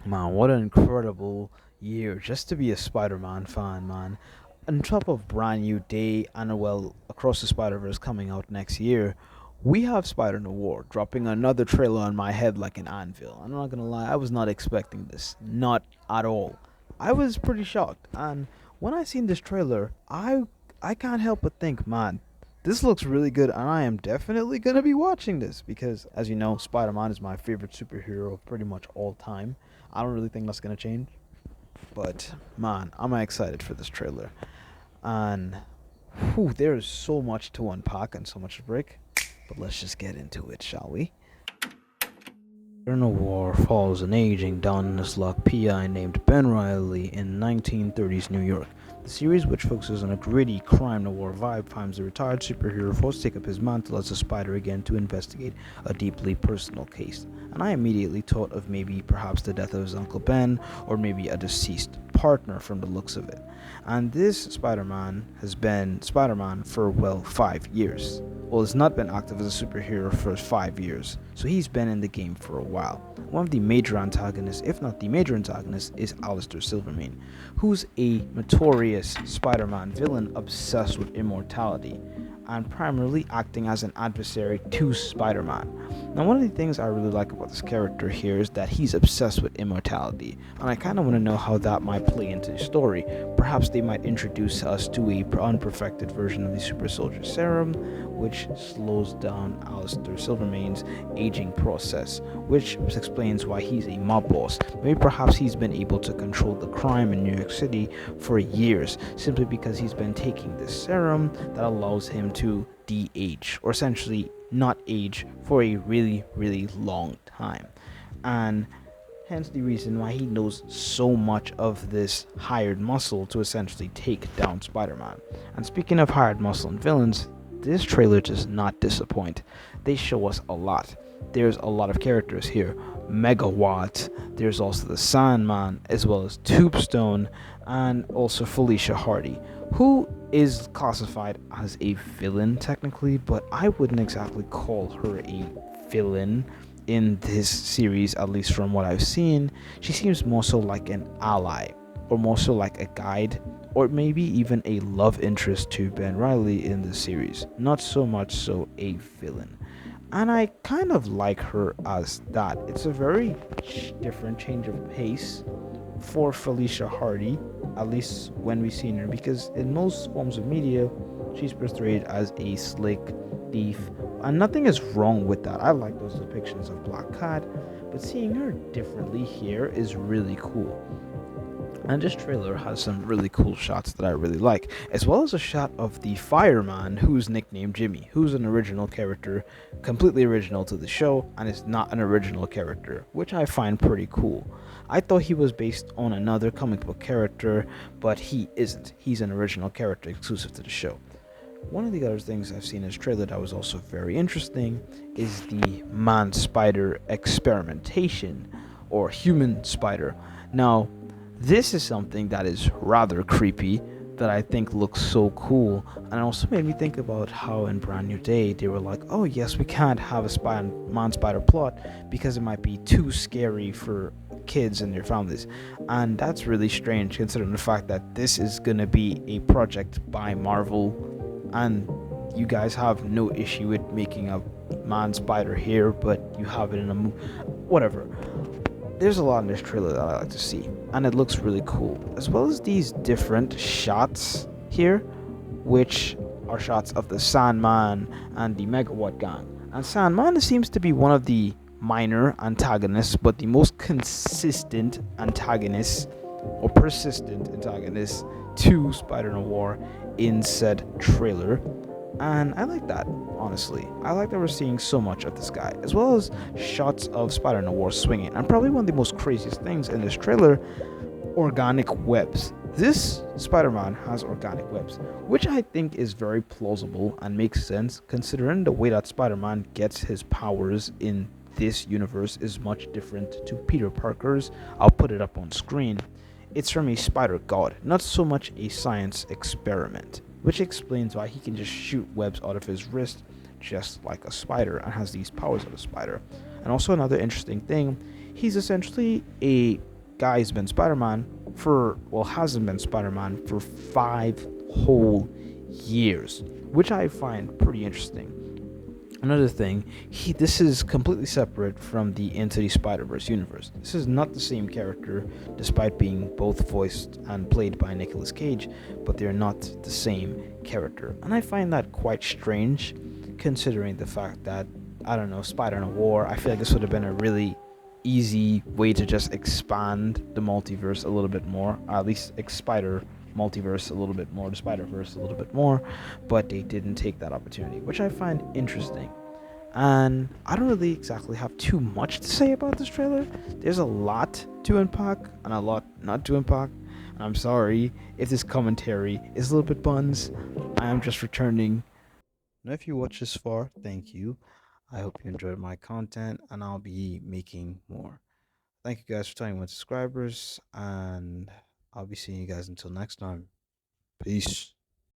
Man, what an incredible year just to be a Spider-Man fan, man. On top of brand new day and well, Across the Spider-Verse coming out next year, we have Spider Noir dropping another trailer on my head like an anvil. I'm not gonna lie, I was not expecting this, not at all. I was pretty shocked, and when I seen this trailer, I can't help but think, man, this looks really good, and I am definitely gonna be watching this because, as you know, Spider-Man is my favorite superhero of pretty much all time. I don't really think that's gonna change. But man, I'm excited for this trailer. And there's so much to unpack and so much to break. But let's just get into it, shall we? Eternal War follows an aging Don Nuzlocke PI named Ben Riley in 1930s New York. The series, which focuses on a gritty crime noir vibe, finds the retired superhero forced to take up his mantle as a spider again to investigate a deeply personal case. And I immediately thought of maybe perhaps the death of his Uncle Ben, or maybe a deceased partner from the looks of it. And this Spider-Man has been Spider-Man for, well, 5 years. Well, has not been active as a superhero for 5 years, so he's been in the game for a while. One of the major antagonists, if not the major antagonist, is Alistair Silvermane, who's a notorious Spider-Man villain obsessed with immortality, and primarily acting as an adversary to Spider-Man. Now, one of the things I really like about this character here is that he's obsessed with immortality, and I kind of want to know how that might play into the story. Perhaps they might introduce us to a unperfected version of the Super Soldier Serum, which slows down Alistair Silvermane's aging process, which explains why he's a mob boss. Maybe perhaps he's been able to control the crime in New York City for years, simply because he's been taking this serum that allows him to de-age, or essentially not age for a really, really long time. And hence the reason why he knows so much of this hired muscle to essentially take down Spider-Man. And speaking of hired muscle and villains, this trailer does not disappoint. They show us a lot. There's a lot of characters here. Megawatt, there's also the Sandman, as well as Tombstone, and also Felicia Hardy, who is classified as a villain technically, but I wouldn't exactly call her a villain in this series, at least from what I've seen. She seems more so like an ally, or more so like a guide, or maybe even a love interest to Ben Riley in the series, not so much so a villain. And I kind of like her as that. It's a very different change of pace for Felicia Hardy, at least when we've seen her, because in most forms of media, she's portrayed as a slick thief, and nothing is wrong with that. I like those depictions of Black Cat, but seeing her differently here is really cool. And this trailer has some really cool shots that I really like, as well as a shot of the fireman who's nicknamed Jimmy, who's an original character, completely original to the show, and is not an original character, which I find pretty cool. I thought he was based on another comic book character, but he isn't. He's an original character exclusive to the show. One of the other things I've seen in this trailer that was also very interesting is the man spider experimentation, or human spider. Now, this is something that is rather creepy, that I think looks so cool, and it also made me think about how in Brand New Day they were like, oh yes, we can't have a man spider plot because it might be too scary for kids and their families. And that's really strange considering the fact that this is gonna be a project by Marvel, and you guys have no issue with making a man spider here, but you have it in a whatever. There's a lot in this trailer that I like to see, and it looks really cool, as well as these different shots here, which are shots of the Sandman and the Megawatt Gang. And Sandman seems to be one of the minor antagonists, but the most consistent antagonist, or persistent antagonist, to Spider Noir in said trailer. And I like that, honestly. I like that we're seeing so much of this guy, as well as shots of Spider Noir swinging. And probably one of the most craziest things in this trailer, organic webs. This Spider-Man has organic webs, which I think is very plausible and makes sense considering the way that Spider-Man gets his powers in this universe is much different to Peter Parker's. I'll put it up on screen. It's from a spider god, not so much a science experiment, which explains why he can just shoot webs out of his wrist just like a spider and has these powers of a spider. And also another interesting thing, he's essentially a guy's been Spider-Man for, well, hasn't been Spider-Man for 5 whole years, which I find pretty interesting. Another thing, this is completely separate from the Into the Spider-Verse universe. This is not the same character, despite being both voiced and played by Nicolas Cage, but they're not the same character. And I find that quite strange, considering the fact that, I don't know, Spider-Noir, I feel like this would have been a really easy way to just expand the multiverse a little bit more, or at least Spider multiverse a little bit more, the Spider-Verse a little bit more, but they didn't take that opportunity, which I find interesting. And I don't really exactly have too much to say about this trailer. There's a lot to unpack and a lot not to unpack. I'm sorry if this commentary is a little bit buns. I am just returning. Now, if you watched this far, thank you. I hope you enjoyed my content, and I'll be making more. Thank you guys for 21 subscribers, and I'll be seeing you guys until next time. Peace.